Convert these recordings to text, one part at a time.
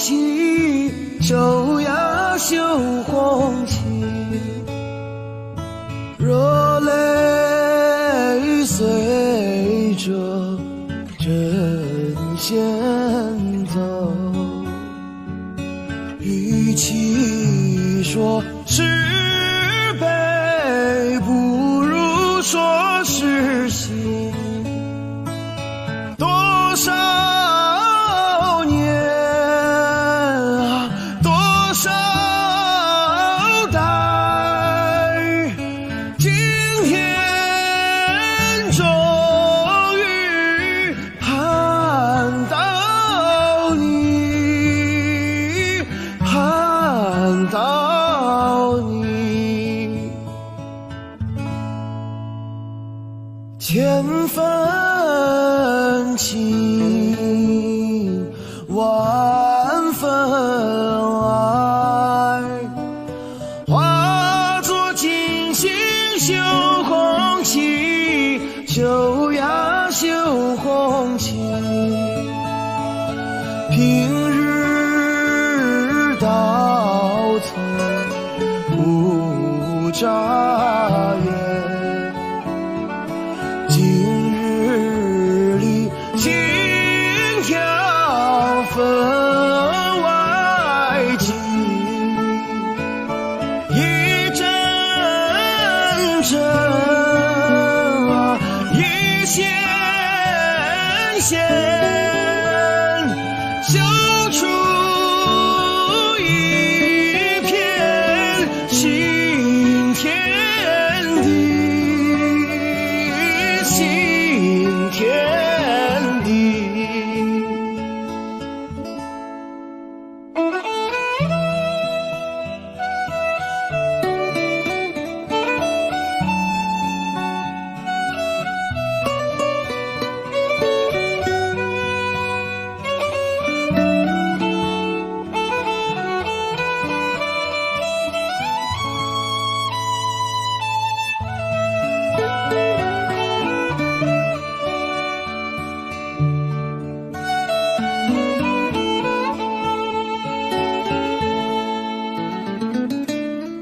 旗，手呀绣红旗，热泪随着针线走，与其说是悲，不如说是喜。多少年啊，多少代，今天终于盼到你，盼到你，千分情，万分爱，化作金星绣红旗，绣呀绣红旗，平日到头不眨眼，今日里心跳分外急，一阵阵啊，一线线，绣出一片新天地，新天地。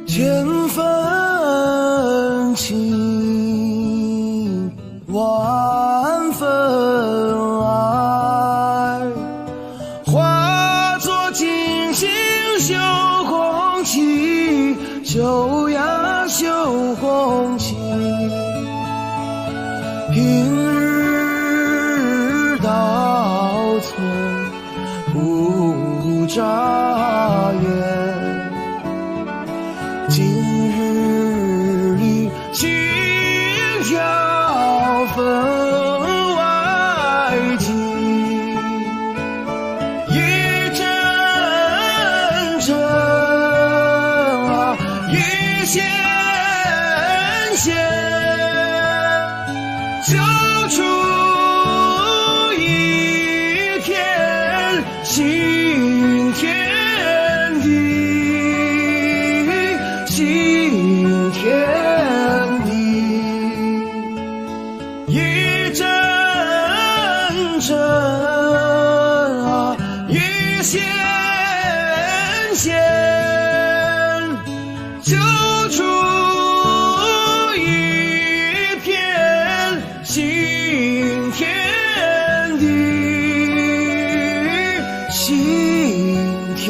千分情，万分爱，化作金星绣红旗，绣呀绣红旗，平日到头不眨眼，今日里心跳分外急，一阵阵啊，一线线，绣出一片新天地，新天地，一阵阵啊，一线线，绣出一片新天地，新天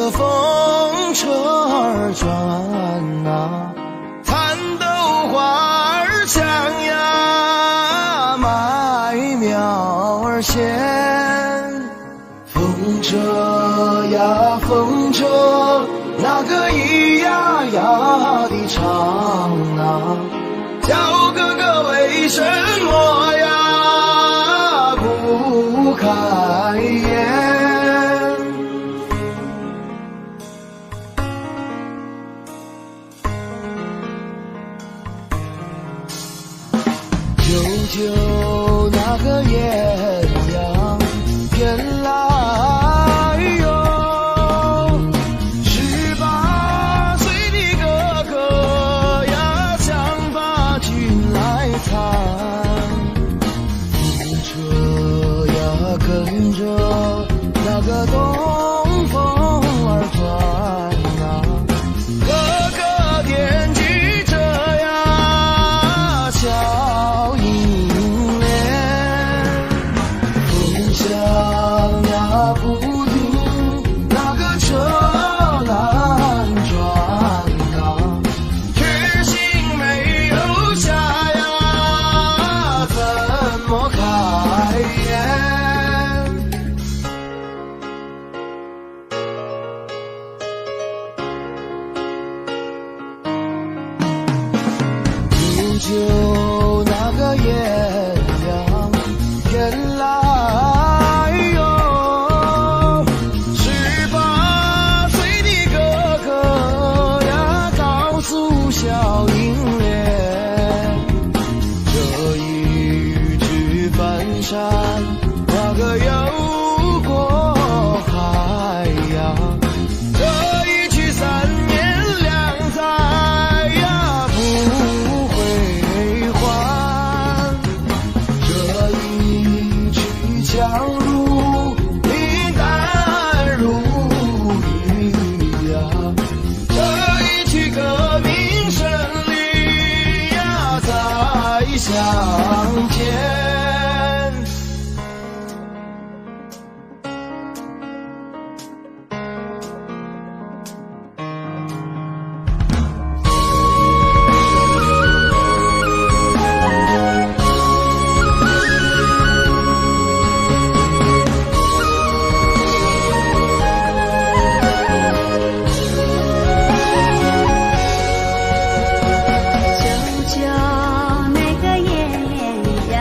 个风车儿转啊，蚕豆花儿香呀，麦苗儿咸。风车呀风车，那个咿呀呀的唱啊，小哥哥为什么呀不开言？舅舅那个艳阳偏来哟，18岁的哥哥呀，想把军来参。风车呀跟着那个东风儿转啊，哥哥惦记着呀小银莲。风响呀不停，那个车难转啊，决心没有下呀，怎么开言？舅舅那个艳阳偏来哟，18岁的哥哥呀，告诉小银莲，这一去翻山，那个又过海呀，这一去3年2载呀，不回还。这一曲强如林，淡如雨呀，这一曲革命胜利呀，再相见。舅舅那个艳阳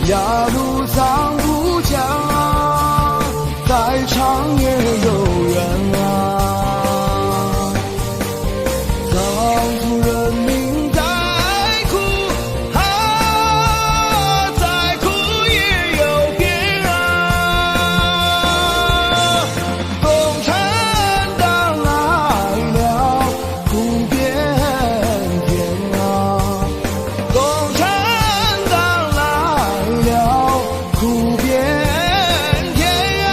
呀路藏不江啊，再长也有缘啊。藏族人民在哭啊，再苦也有变啊。共产党来了，苦变天啊。共产党来了，苦变天啊。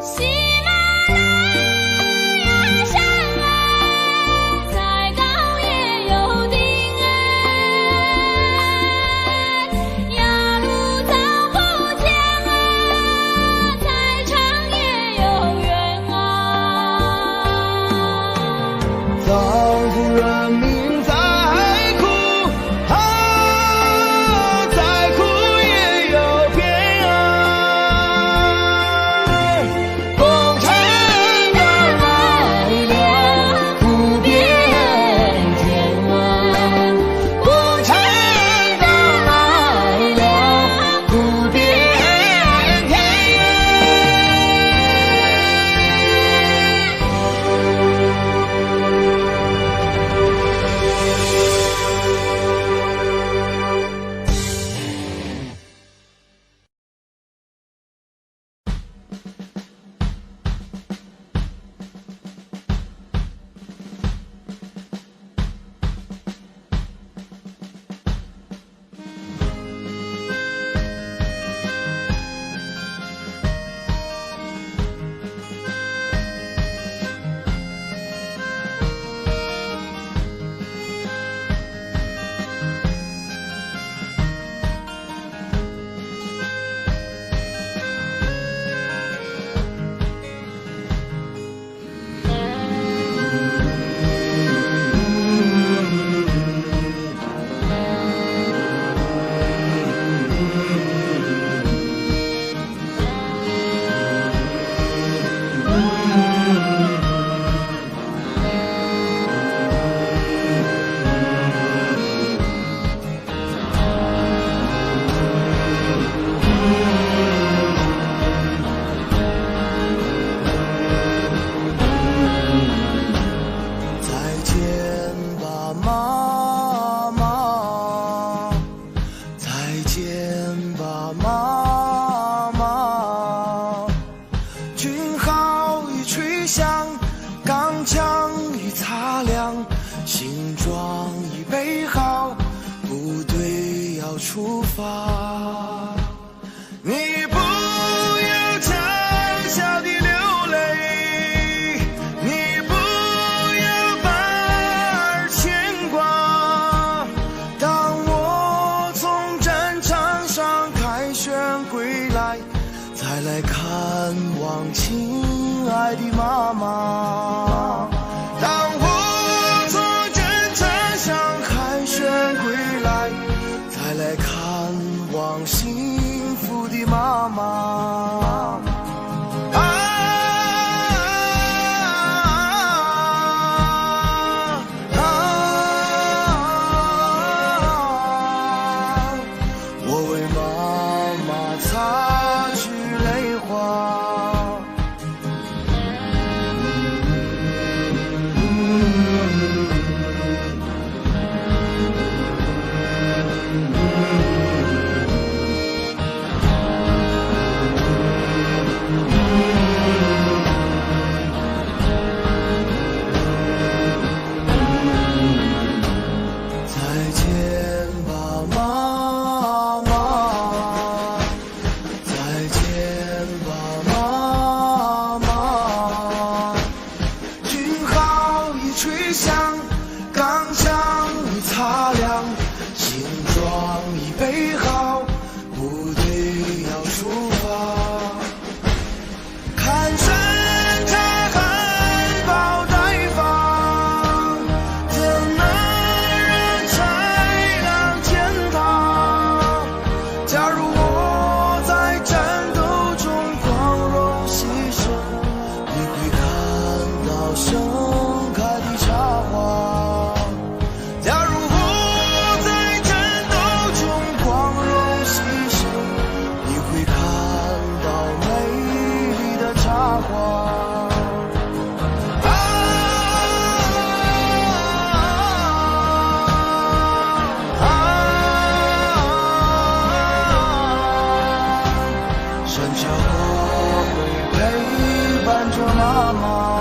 喜马拉雅山啊，再高也有顶呀路藏不江啊，再长也有缘啊。藏族人民在哭啊，再苦也有变啊。共产党来了，苦变天啊。共产党来了，苦变天再见吧，妈妈！再见吧，妈妈！军号已吹响，钢枪已擦亮，新装已备好，部队要出发。你不要嘲笑地流泪，你不要反而牵挂。当我从战场上凯旋归来，再来看望亲爱的妈妈。当我从战场上凯旋归来，再来看望幸福的妈妈。我为妈妈擦去泪花。花。深秋我会陪伴着妈妈。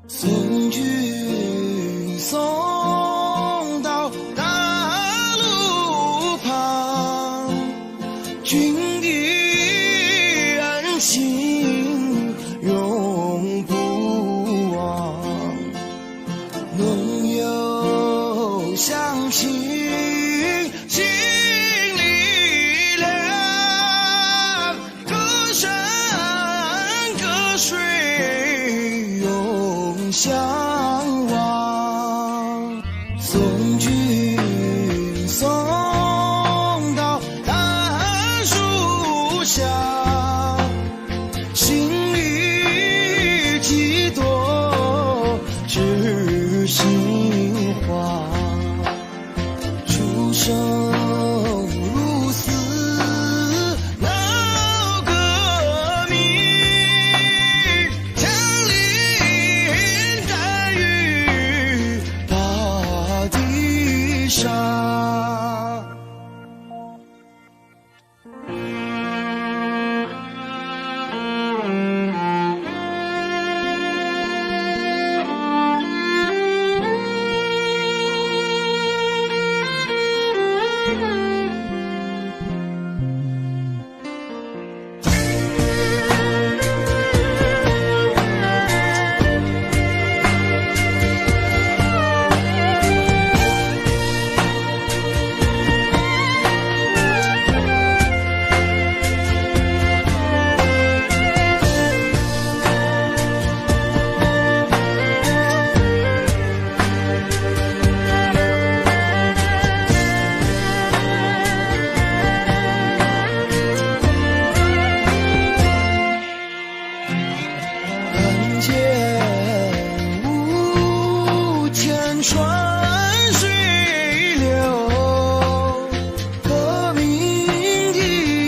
送君送到大路旁，君的恩情永不忘，能有相亲心力量，隔山隔水相望，送君送到大树下，心里几朵知心花，出生入死闹革命，降临大地上。川水流，革命的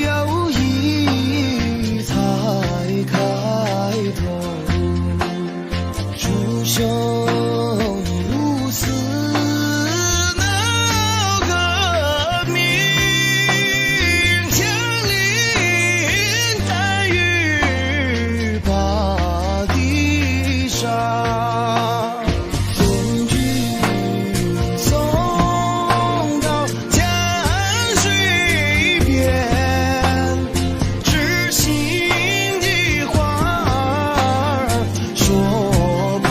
友谊才开头，出生入死闹革命，降临大雨大地上。说不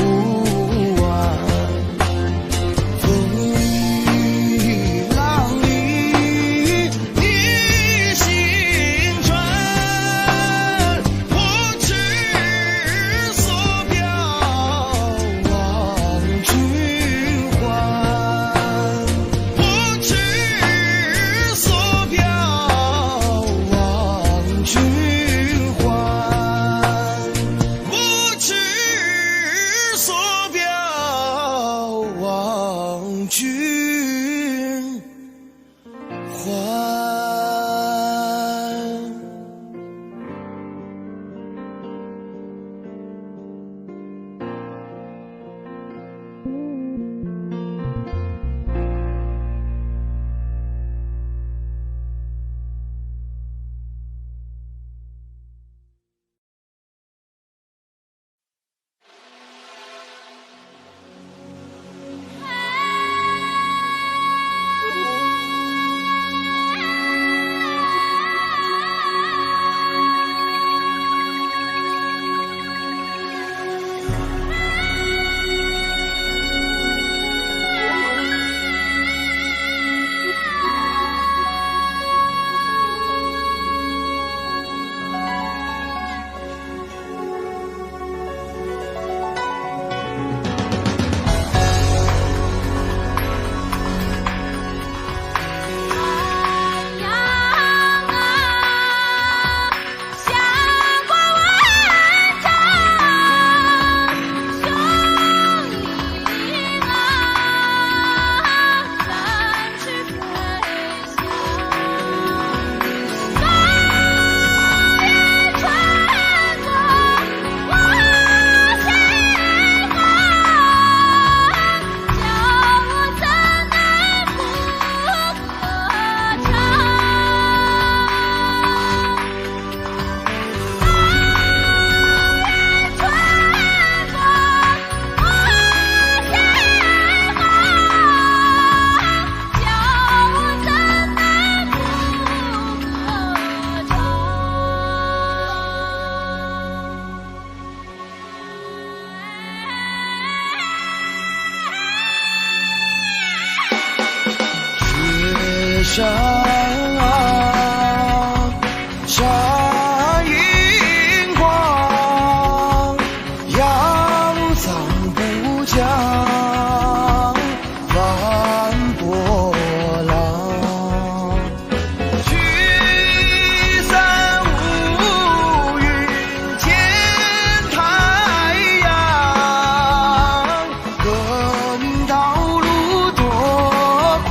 闪银光，扬桑不讲，翻波浪。聚散无云见太阳，革命道路多宽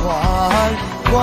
广。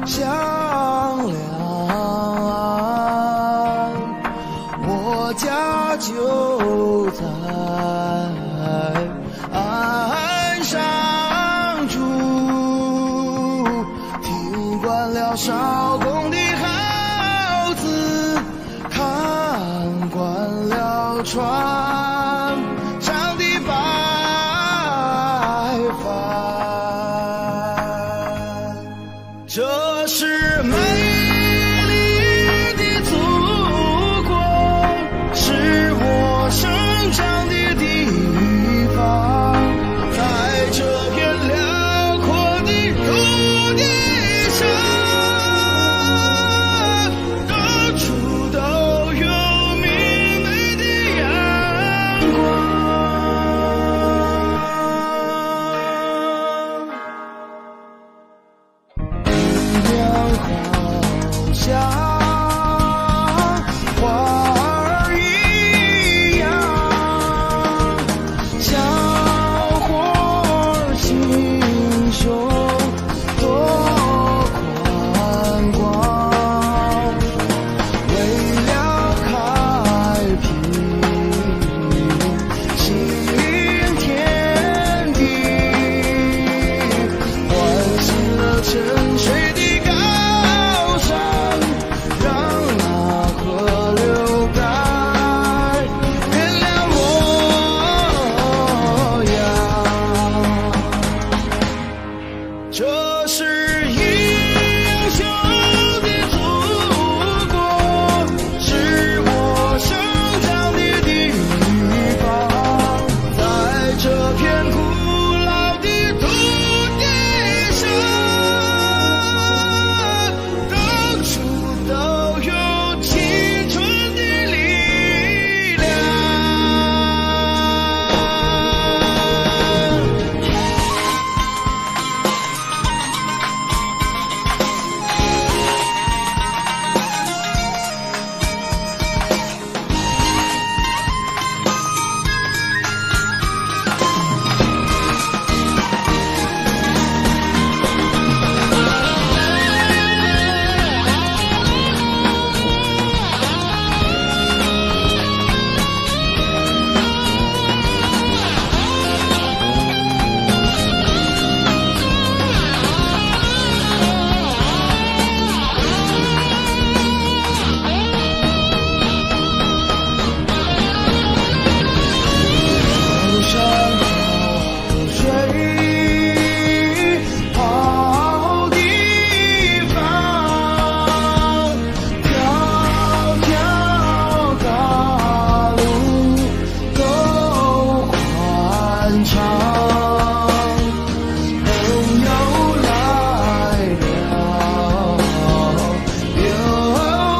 香凉。多少功的好子，看惯了船上的白帆。这是美丽的祖国，是我生长的地方，在这片辽阔的土地上，到处都有明媚的阳光。娘好像花儿一样，小伙心胸多宽广，为了开辟新天地，唤醒了沉睡的高山，让那河流改变了模样。这是英雄的祖国，是我生长的地方，在这片古老的土地上，到处都有青春的力量。山好水好地方，条条大路够宽敞，朋友来了有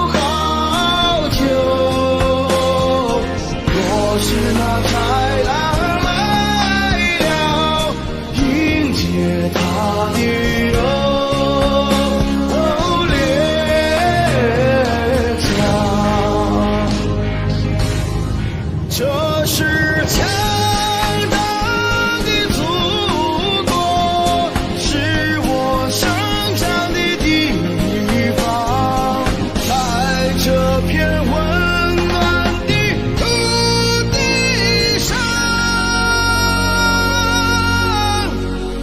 好酒，若是那豺狼他的热烈枪，这是强大的祖国，是我生长的地方，在这片温暖的土地上，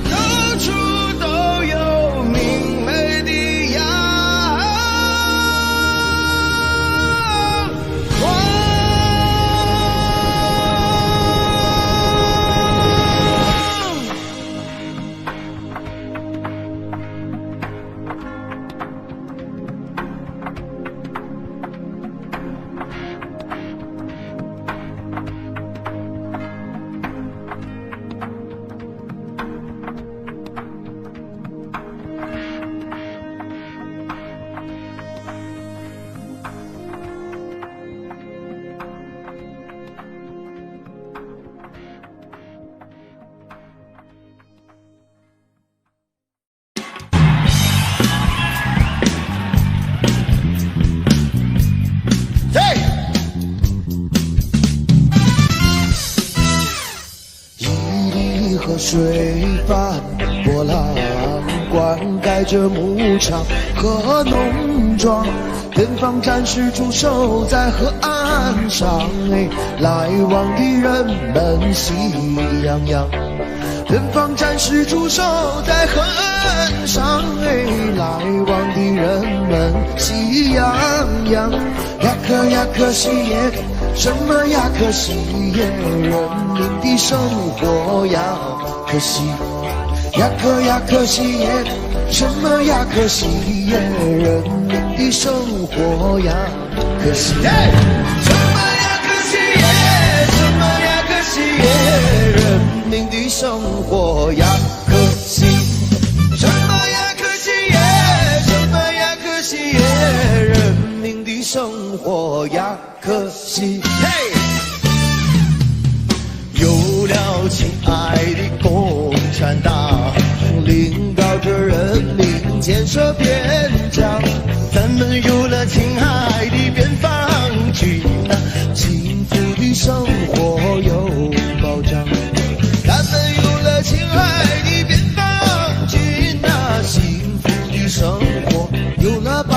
到处都有明媚的阳光。河水翻波浪，灌溉着牧场和农庄。远方战士驻守在河岸上，来往的人们喜洋洋。远方战士驻守在河岸上，来往的人们喜洋洋。呀可呀可惜耶，什么呀可惜耶，人民的生活呀可惜。呀可呀可惜耶，什么呀可惜耶，人民的生活呀可惜。什么呀可惜耶，什么呀可惜耶，人民的生活呀可惜。什么呀可惜耶，什么呀可惜耶，人民的生活呀可惜。有了亲爱的共产党，领导着人民建设边疆，咱们有了亲爱的边防军啊，幸福的生活有保障。咱们有了亲爱的边防军啊，幸福的生活有了保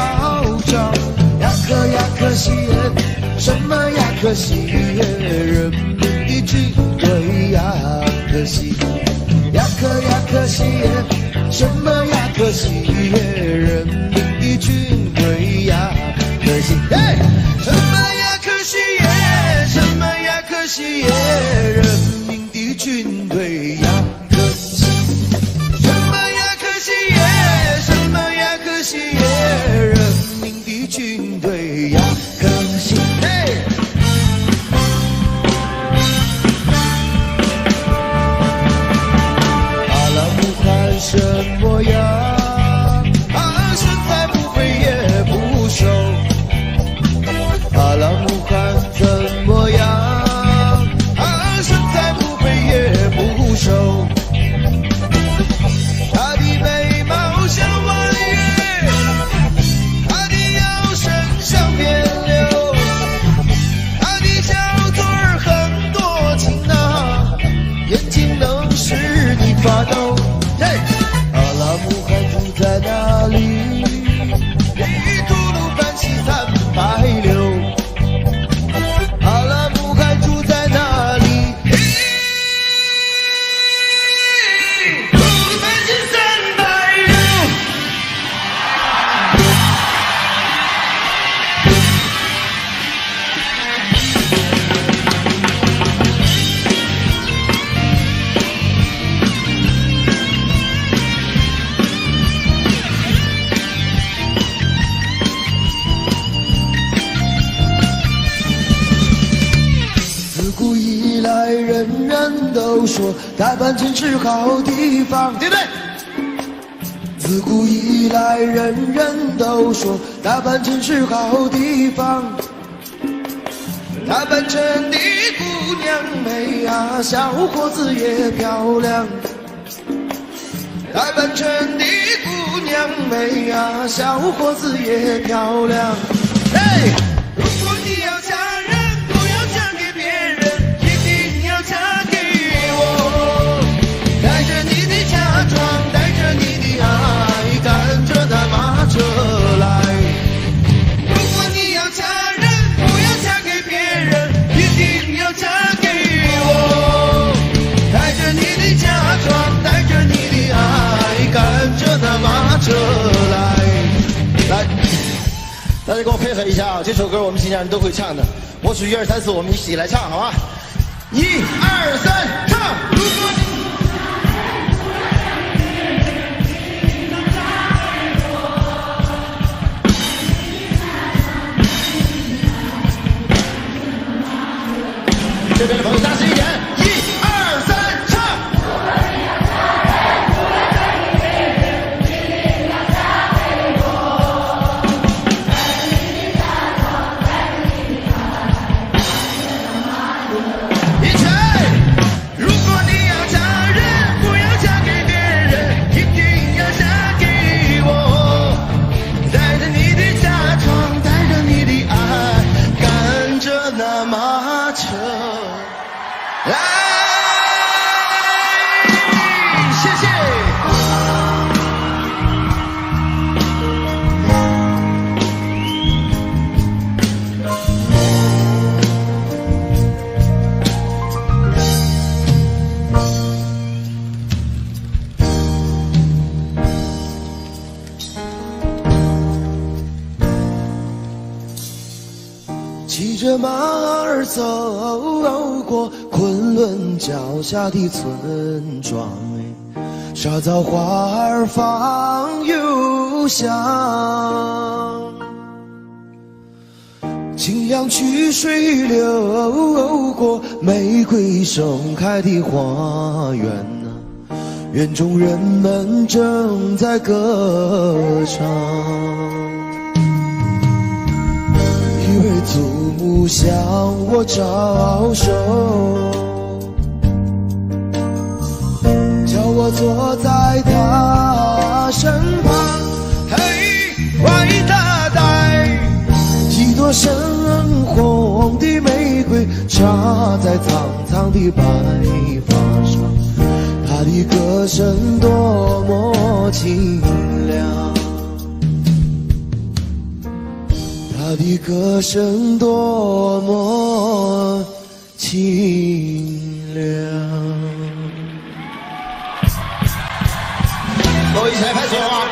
障。呀可呀可惜耶，什么呀可惜耶，人民的军队呀可惜。呀可呀可惜耶，什么呀可惜耶，人民的军队呀可惜。什么呀可惜耶，什么呀可惜耶，人民的军队呀可惜。什么呀可惜耶，什么呀可惜耶，人民的军队呀可惜。什么呀？身材不肥也不瘦。阿拉木汗怎么样？身材不肥也不瘦。他的眉毛像弯月，他的腰身像扁柳，他的小嘴儿很多情啊，眼睛能使你发抖。阿拉木汗住在哪里？吐鲁番西360。阿拉木汗住在哪里？吐鲁番西360。人人都说大阪城是好地方，对不对？自古以来，人人都说大阪城是好地方。大阪城的姑娘美啊，小伙子也漂亮。大阪城的姑娘美啊，小伙子也漂亮。如果你要嫁人，不要嫁给别人。嫁给我，带着你的嫁妆，带着你的爱，赶着那马车来。如果你要嫁人，不要嫁给别人，一定要嫁给我。带着你的嫁妆，带着你的爱，赶着那马车来。来，大家给我配合一下啊！这首歌我们新疆人都会唱的，我数1、2、3、4，我们一起来唱，好吧？1、2、3，唱！如果你这边的朋友大声一点！1、2、3，唱！一起！如果你要嫁骑着马儿走过昆仑脚下的村庄，沙枣花儿放幽香。青羊曲水流过玫瑰盛开的花园啊，园中人们正在歌唱。一位祖母向我招手，叫我坐在她身旁。嘿，坏太太，几朵深红的玫瑰插在苍苍的白发上，她的歌声多么清亮，她的歌声多么清亮。各位一起来拍手啊！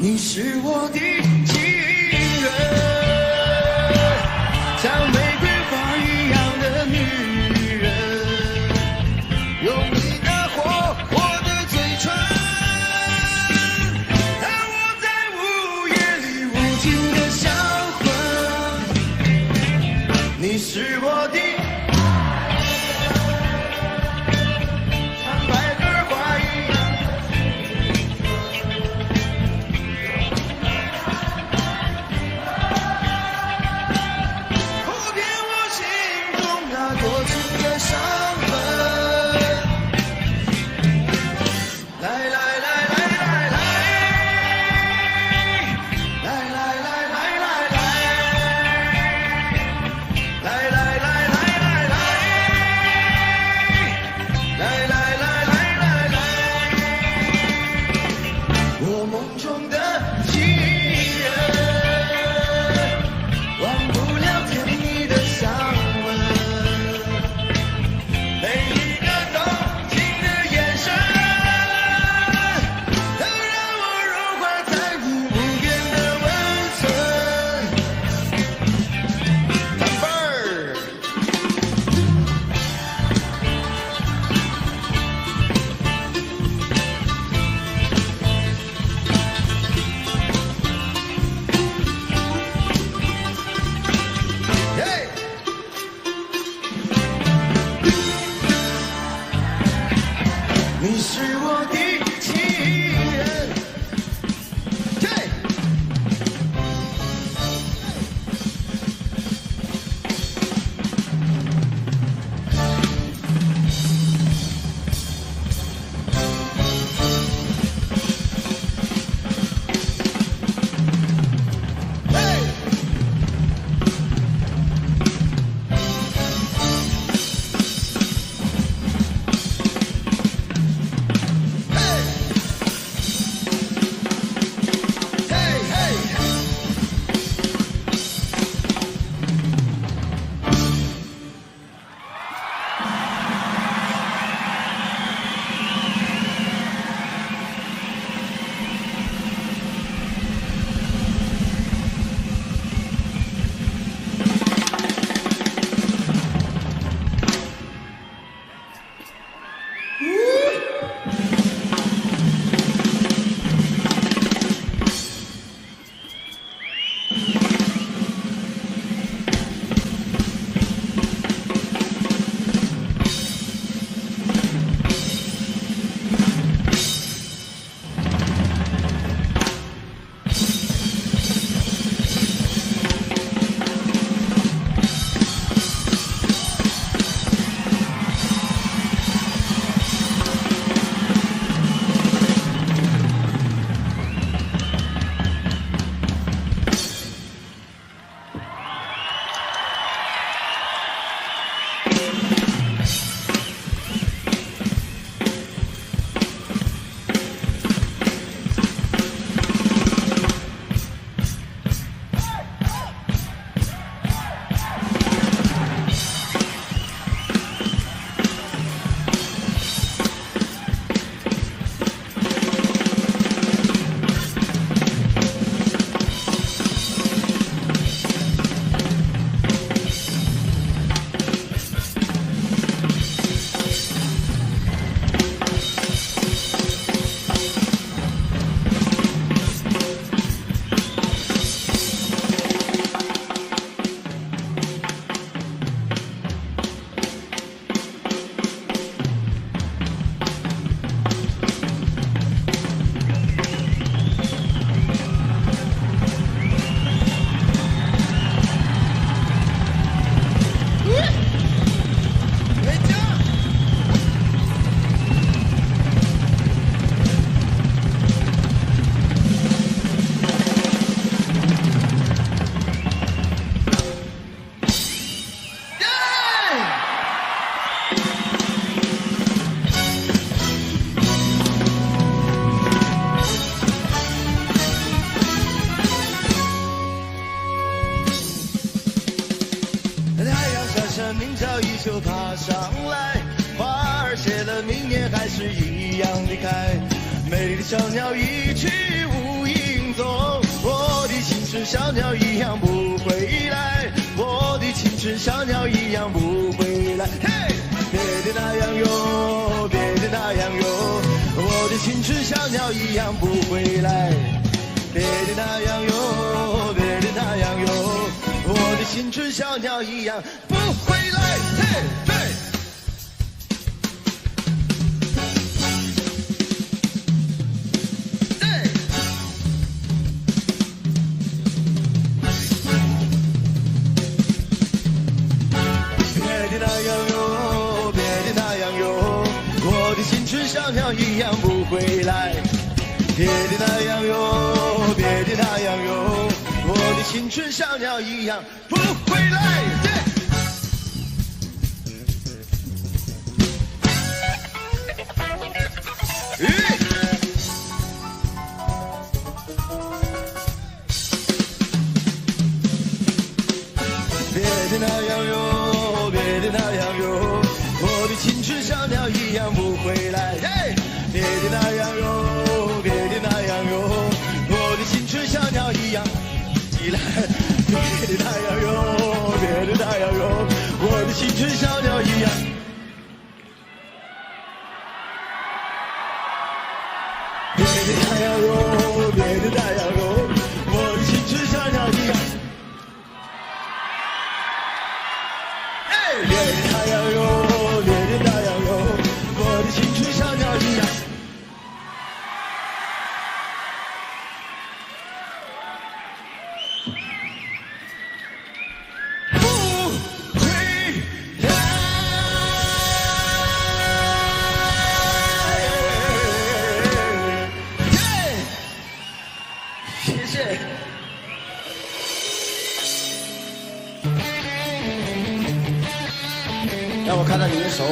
你是我的情人，像玫瑰花一样的女人，用你那火火的嘴唇，让我在午夜里无尽的销魂。你是我的。来来来来来来来来来来来来了名叫依旧爬上来，花儿谢了明年还是一样离开，美丽的小鸟一去无影踪，我的青春小鸟一样不回来，我的青春小鸟一样不回来，嘿，别的那样哟，别的那样哟，我的青春小鸟一样不回来，别的那样哟，别的那样哟，我的青春小鸟一样不回来，嘿，对。小鸟一样不回来，别的那样哟，别的那样哟，我的青春小鸟一样不回来。别的那样哟，别的那样哟，我的青春小鸟一样不回来。别的那样哟，别的那样哟，我的青春小鸟一样起来。别的那样哟，别的那样哟，我的青春小鸟一样。别的那样哟，别的那样哟，我的青春小鸟一样。别的那样哟，别的那样哟，我的青春小鸟一样。谢谢。让我看到你的手。